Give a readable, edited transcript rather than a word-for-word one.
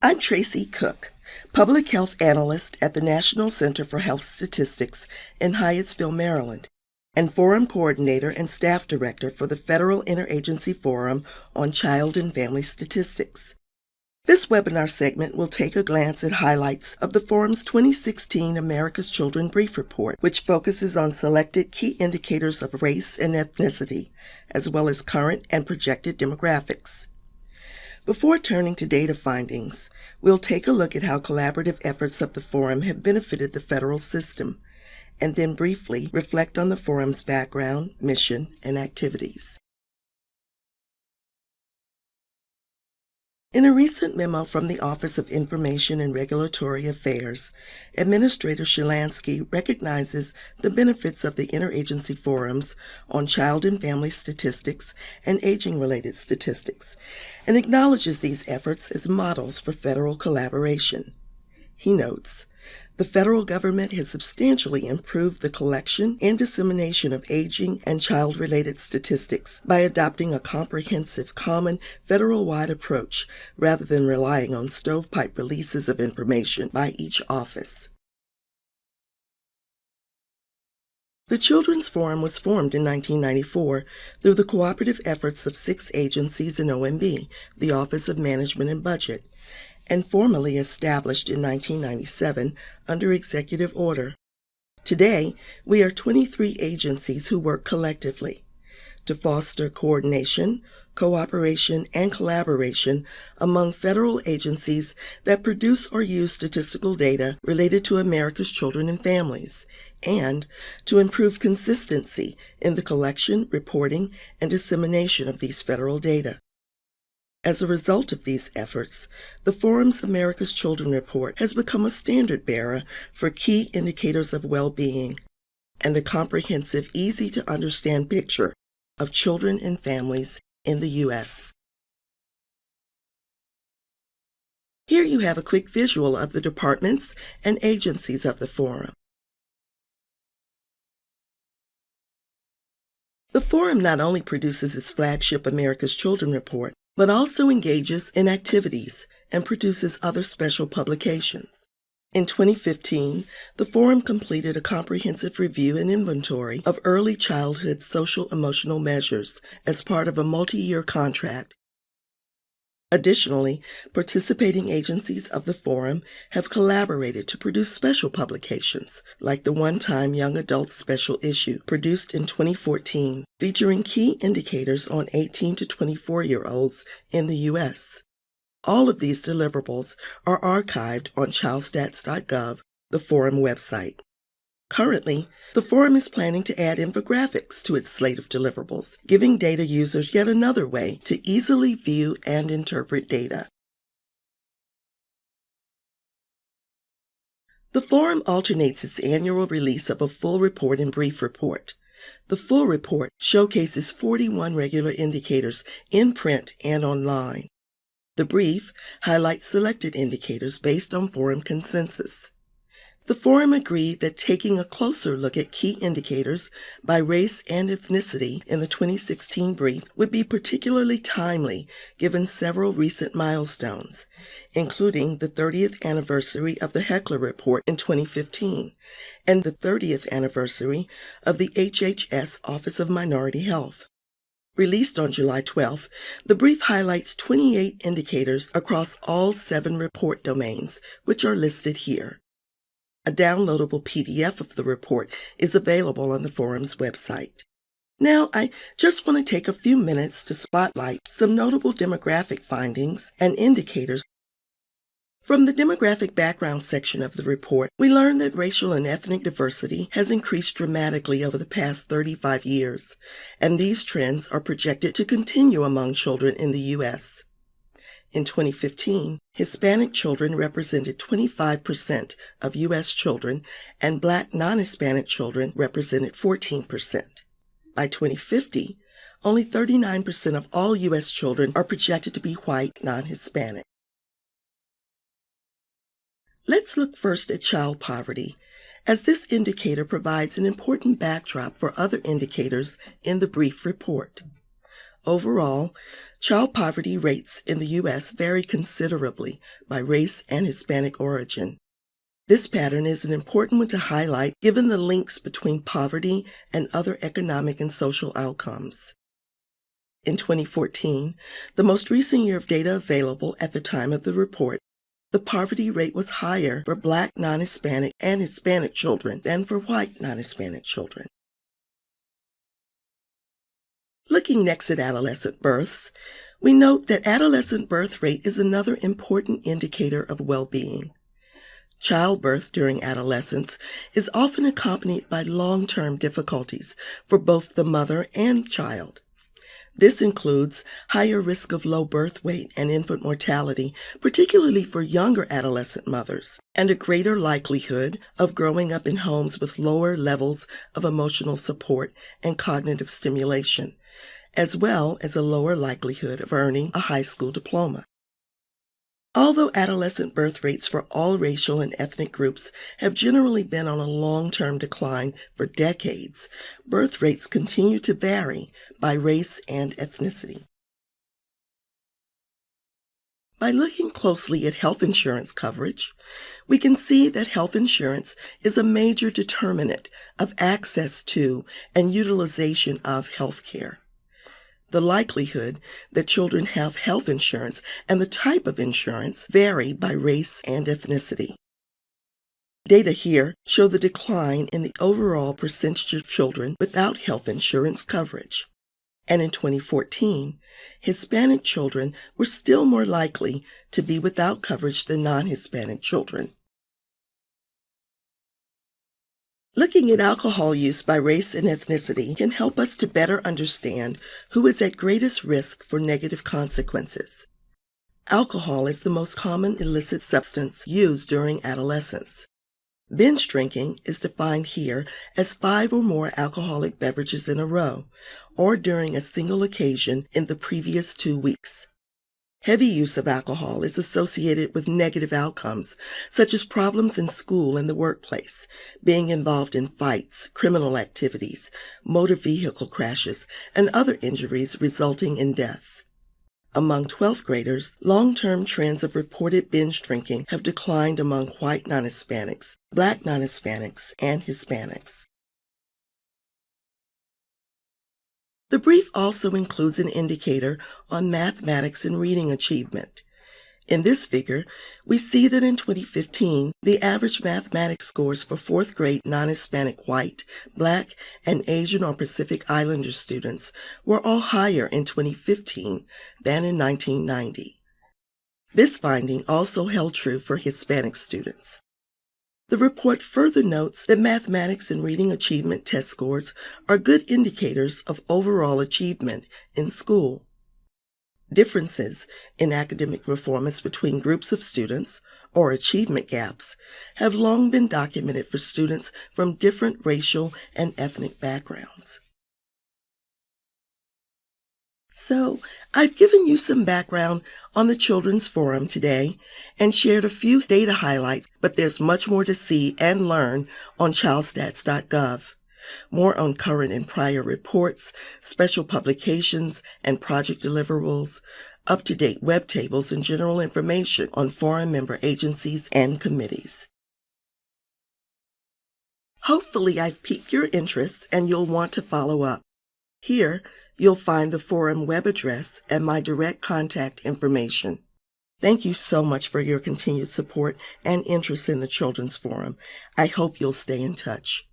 I'm Tracy Cook, Public Health Analyst at the National Center for Health Statistics in Hyattsville, Maryland, and Forum Coordinator and Staff Director for the Federal Interagency Forum on Child and Family Statistics. This webinar segment will take a glance at highlights of the Forum's 2016 America's Children Brief Report, which focuses on selected key indicators of race and ethnicity, as well as current and projected demographics. Before turning to data findings, we'll take a look at how collaborative efforts of the Forum have benefited the federal system, and then briefly reflect on the Forum's background, mission, and activities. In a recent memo from the Office of Information and Regulatory Affairs, Administrator Shalansky recognizes the benefits of the interagency forums on child and family statistics and aging-related statistics, and acknowledges these efforts as models for federal collaboration. He notes, "The federal government has substantially improved the collection and dissemination of aging and child-related statistics by adopting a comprehensive, common, federal-wide approach rather than relying on stovepipe releases of information by each office." The Children's Forum was formed in 1994 through the cooperative efforts of 6 agencies in OMB, the Office of Management and Budget, and formally established in 1997 under executive order. Today, we are 23 agencies who work collectively to foster coordination, cooperation, and collaboration among federal agencies that produce or use statistical data related to America's children and families, and to improve consistency in the collection, reporting, and dissemination of these federal data. As a result of these efforts, the Forum's America's Children Report has become a standard-bearer for key indicators of well-being and a comprehensive, easy-to-understand picture of children and families in the U.S. Here you have a quick visual of the departments and agencies of the Forum. The Forum not only produces its flagship America's Children Report, but also engages in activities and produces other special publications. In 2015, the Forum completed a comprehensive review and inventory of early childhood social-emotional measures as part of a multi-year contract. Additionally, participating agencies of the Forum have collaborated to produce special publications, like the one-time Young Adult Special Issue produced in 2014, featuring key indicators on 18 to 24-year-olds in the U.S. All of these deliverables are archived on childstats.gov, the Forum website. Currently, the Forum is planning to add infographics to its slate of deliverables, giving data users yet another way to easily view and interpret data. The Forum alternates its annual release of a full report and brief report. The full report showcases 41 regular indicators in print and online. The brief highlights selected indicators based on Forum consensus. The Forum agreed that taking a closer look at key indicators by race and ethnicity in the 2016 brief would be particularly timely given several recent milestones, including the 30th anniversary of the Heckler Report in 2015 and the 30th anniversary of the HHS Office of Minority Health. Released on July 12th, the brief highlights 28 indicators across all 7 report domains, which are listed here. A downloadable PDF of the report is available on the Forum's website. Now, I just want to take a few minutes to spotlight some notable demographic findings and indicators. From the demographic background section of the report, we learned that racial and ethnic diversity has increased dramatically over the past 35 years, and these trends are projected to continue among children in the U.S. In 2015, Hispanic children represented 25% of U.S. children, and Black non-Hispanic children represented 14%. By 2050, only 39% of all U.S. children are projected to be white non-Hispanic. Let's look first at child poverty, as this indicator provides an important backdrop for other indicators in the brief report. Overall, child poverty rates in the U.S. vary considerably by race and Hispanic origin. This pattern is an important one to highlight given the links between poverty and other economic and social outcomes. In 2014, the most recent year of data available at the time of the report, the poverty rate was higher for Black non-Hispanic and Hispanic children than for white non-Hispanic children. Looking next at adolescent births, we note that adolescent birth rate is another important indicator of well-being. Childbirth during adolescence is often accompanied by long-term difficulties for both the mother and child. This includes higher risk of low birth weight and infant mortality, particularly for younger adolescent mothers, and a greater likelihood of growing up in homes with lower levels of emotional support and cognitive stimulation, as well as a lower likelihood of earning a high school diploma. Although adolescent birth rates for all racial and ethnic groups have generally been on a long-term decline for decades, birth rates continue to vary by race and ethnicity. By looking closely at health insurance coverage, we can see that health insurance is a major determinant of access to and utilization of health care. The likelihood that children have health insurance and the type of insurance vary by race and ethnicity. Data here show the decline in the overall percentage of children without health insurance coverage. And in 2014, Hispanic children were still more likely to be without coverage than non-Hispanic children. Looking at alcohol use by race and ethnicity can help us to better understand who is at greatest risk for negative consequences. Alcohol is the most common illicit substance used during adolescence. Binge drinking is defined here as 5 or more alcoholic beverages in a row, or during a single occasion in the previous 2 weeks. Heavy use of alcohol is associated with negative outcomes, such as problems in school and the workplace, being involved in fights, criminal activities, motor vehicle crashes, and other injuries resulting in death. Among 12th graders, long-term trends of reported binge drinking have declined among white non-Hispanics, Black non-Hispanics, and Hispanics. The brief also includes an indicator on mathematics and reading achievement. In this figure, we see that in 2015, the average mathematics scores for 4th grade non-Hispanic white, Black, and Asian or Pacific Islander students were all higher in 2015 than in 1990. This finding also held true for Hispanic students. The report further notes that mathematics and reading achievement test scores are good indicators of overall achievement in school. Differences in academic performance between groups of students, or achievement gaps, have long been documented for students from different racial and ethnic backgrounds. So, I've given you some background on the Children's Forum today and shared a few data highlights, but there's much more to see and learn on childstats.gov. More on current and prior reports, special publications, and project deliverables, up-to-date web tables, and general information on forum member agencies and committees. Hopefully, I've piqued your interest and you'll want to follow up. Here, you'll find the forum web address and my direct contact information. Thank you so much for your continued support and interest in the Children's Forum. I hope you'll stay in touch.